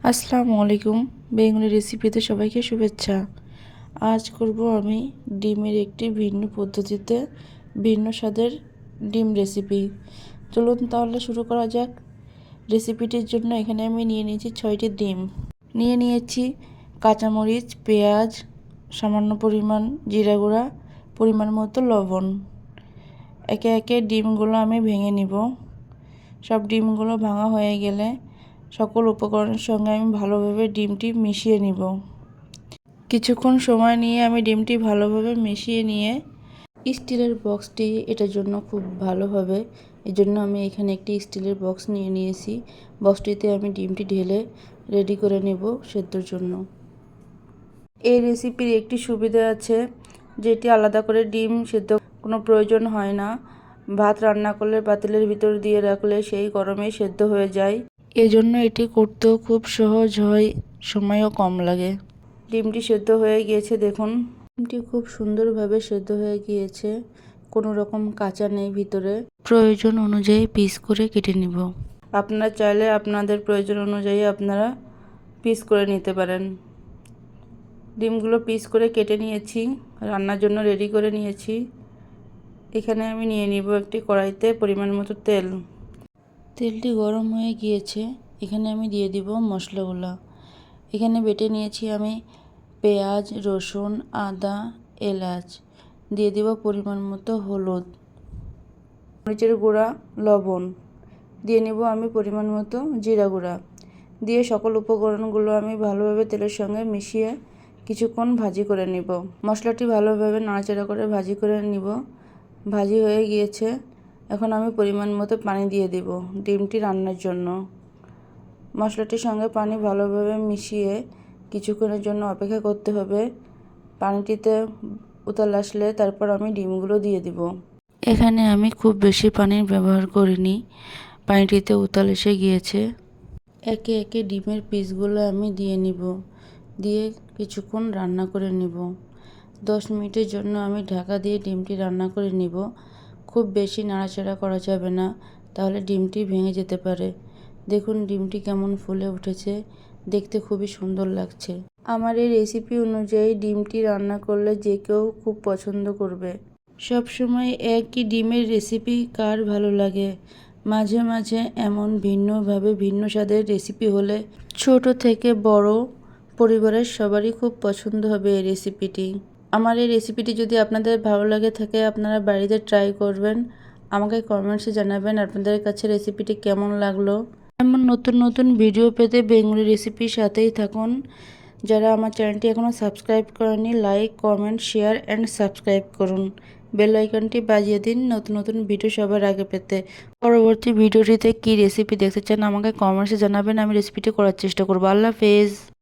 আসসালামু আলাইকুম। বেঙ্গলি রেসিপিতে সবাইকে শুভেচ্ছা। আজ করব আমি ডিমের একটি ভিন্ন পদ্ধতিতে ভিন্ন স্বাদের ডিম রেসিপি। চলুন তাহলে শুরু করা যাক। রেসিপিটির জন্য এখানে আমি নিয়ে নিয়েছি 6টি ডিম, নিয়ে নিয়েছি কাঁচামরিচ, পেঁয়াজ, সামান্য পরিমাণ জিরা গুঁড়া, পরিমাণ মতো লবণ। একে একে ডিমগুলো আমি ভেঙে নিব। সব ডিমগুলো ভাঙা হয়ে গেলে সকল উপকরণের সঙ্গে আমি ভালোভাবে ডিমটি মিশিয়ে নিব। কিছুক্ষণ সময় নিয়ে আমি ডিমটি ভালোভাবে মিশিয়ে নিয়ে স্টিলের বক্সটি এটার জন্য খুব ভালো হবে। এই জন্য আমি এখানে একটি স্টিলের বক্স নিয়ে নিয়েছি। বক্সটিতে আমি ডিমটি ঢেলে রেডি করে নেব সেদ্ধর জন্য। এই রেসিপির একটি সুবিধা আছে, যেটি আলাদা করে ডিম সেদ্ধ কোনো প্রয়োজন হয় না। ভাত রান্না করলে পাতিলের ভিতর দিয়ে রাখলে সেই গরমেই সেদ্ধ হয়ে যায়। এজন্য এটি করতেও খুব সহজ হয়, সময়ও কম লাগে। ডিমটি সেদ্ধ হয়ে গিয়েছে, দেখুন ডিমটি খুব সুন্দরভাবে সেদ্ধ হয়ে গিয়েছে, কোনো রকম কাঁচা নেই ভিতরে। প্রয়োজন অনুযায়ী পিস করে কেটে নিব। আপনারা চাইলে আপনাদের প্রয়োজন অনুযায়ী আপনারা পিস করে নিতে পারেন। ডিমগুলো পিস করে কেটে নিয়েছি, রান্নার জন্য রেডি করে নিয়েছি। এখানে আমি নিয়ে নিব একটি কড়াইতে পরিমাণ মতো তেল। তেলটি গরম হয়ে গিয়েছে, এখানে আমি দিয়ে দিব মশলাগুলো। এখানে বেটে নিয়েছি আমি পেঁয়াজ, রসুন, আদা, এলাচ। দিয়ে দিব পরিমাণ মতো হলুদ, মরিচের গুঁড়া, লবণ। দিয়ে নেব আমি পরিমাণ মতো জিরা গুঁড়া। দিয়ে সকল উপকরণগুলো আমি ভালোভাবে তেলের সঙ্গে মিশিয়ে কিছুক্ষণ ভাজি করে নিব। মশলাটি ভালোভাবে নাড়াচাড়া করে ভাজি করে নিব। ভাজি হয়ে গিয়েছে, এখন আমি পরিমাণ মতো পানি দিয়ে দেব ডিমটি রান্নার জন্য। মশলাটির সঙ্গে পানি ভালোভাবে মিশিয়ে কিছুক্ষণের জন্য অপেক্ষা করতে হবে। পানিটিতে উতাল আসলে তারপর আমি ডিমগুলো দিয়ে দিব। এখানে আমি খুব বেশি পানির ব্যবহার করিনি, পানিটিতে উতাল এসে গিয়েছে। একে একে ডিমের পিসগুলো আমি দিয়ে নিব, দিয়ে কিছুক্ষণ রান্না করে নিব। 10 মিনিটের জন্য আমি ঢাকা দিয়ে ডিমটি রান্না করে নিব। খুব বেশি নাড়াচাড়া করা যাবে না, তাহলে ডিমটি ভেঙে যেতে পারে। দেখুন ডিমটি কেমন ফুলে উঠেছে, দেখতে খুবই সুন্দর লাগছে। আমার এই রেসিপি অনুযায়ী ডিমটি রান্না করলে যে কেউ খুব পছন্দ করবে। সব সময় একই ডিমের রেসিপি কার ভালো লাগে? মাঝে মাঝে এমন ভিন্নভাবে ভিন্ন স্বাদের রেসিপি হলে ছোট থেকে বড় পরিবারের সবারই খুব পছন্দ হবে এই রেসিপিটি। আমার এই রেসিপিটি যদি আপনাদের ভালো লাগে থাকে, আপনারা বাড়িতে ট্রাই করবেন। আমাকে কমেন্টসে জানাবেন আপনাদের কাছে রেসিপিটি কেমন লাগলো। এমন নতুন নতুন ভিডিও পেতে বেঙ্গলি রেসিপির সাথেই থাকুন। যারা আমার চ্যানেলটি এখনও সাবস্ক্রাইব করেনি, like, comment, share and subscribe করুন। বেল আইকনটি বাজিয়ে দিন নতুন নতুন ভিডিও সবার আগে পেতে। পরবর্তী ভিডিওটিতে কী রেসিপি দেখতে চান আমাকে কমেন্টসে জানাবেন, আমি রেসিপিটি করার চেষ্টা করব। আল্লাহ হাফেজ।